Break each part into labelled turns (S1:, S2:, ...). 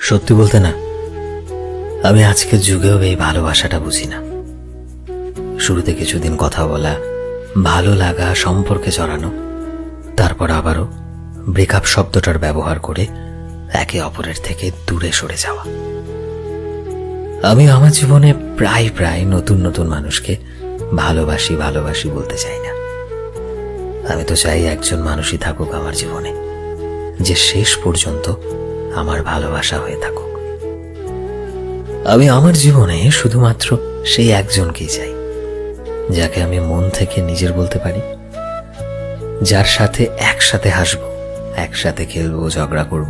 S1: সত্যি বলতে না, আমি আজকের যুগেও এই ভালোবাসাটা বুঝি না। শুরুতে কিছুদিন কথা বলা, ভালো লাগা, সম্পর্কে জড়ানো, তারপর আবারও ব্রেকআপ শব্দটার ব্যবহার করে একে অপরের থেকে দূরে সরে যাওয়া। আমি আমার জীবনে প্রায় প্রায় নতুন নতুন মানুষকে ভালোবাসি ভালোবাসি বলতে চাই না। আমি তো চাই একজন মানুষই থাকুক আমার জীবনে, যে শেষ পর্যন্ত আমার ভালোবাসা হয়ে থাকুক। আমি আমার জীবনে শুধুমাত্র সেই একজনকেই চাই, যাকে আমি মন থেকে নিজের বলতে পারি, যার সাথে একসাথে হাসবো, একসাথে খেলবো, ঝগড়া করব,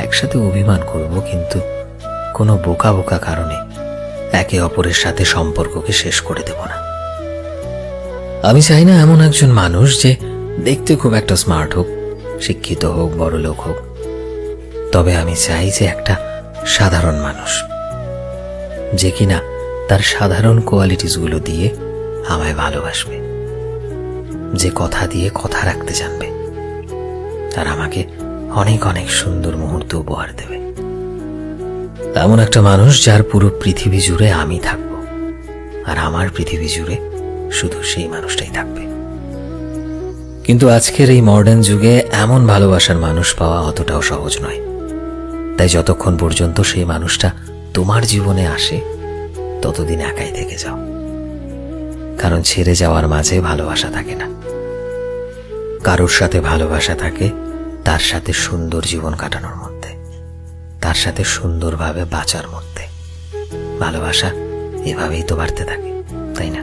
S1: একসাথে অভিমান করব, কিন্তু কোনো বোকা বোকা কারণে একে অপরের সাথে সম্পর্ককে শেষ করে দেব না। আমি চাই না এমন একজন মানুষ যে দেখতে খুব একটা স্মার্ট হোক, শিক্ষিত হোক, বড় লোক হোক, তবে আমি চাই যে একটা সাধারণ মানুষ, যে কিনা তার সাধারণ কোয়ালিটিসগুলো দিয়ে আমায় ভালোবাসবে, যে কথা দিয়ে কথা রাখতে জানবে, আর আমাকে অনেক অনেক সুন্দর মুহূর্ত উপহার দেবে। এমন একটা মানুষ যার পুরো পৃথিবী জুড়ে আমি থাকব, আর আমার পৃথিবী জুড়ে শুধু সেই মানুষটাই থাকবে। কিন্তু আজকের এই মডার্ন যুগে এমন ভালোবাসার মানুষ পাওয়া অতটাও সহজ নয়। তাই যতক্ষণ পর্যন্ত সেই মানুষটা তোমার জীবনে আসে, ততদিন একাই থেকে যাও, কারণ ছেড়ে যাওয়ার মাঝে ভালোবাসা থাকে না। কারোর সাথে ভালোবাসা থাকে তার সাথে সুন্দর জীবন কাটানোর মধ্যে, তার সাথে সুন্দরভাবে বাঁচার মধ্যে। ভালোবাসা এভাবেই তো বাড়তে থাকে, তাই না?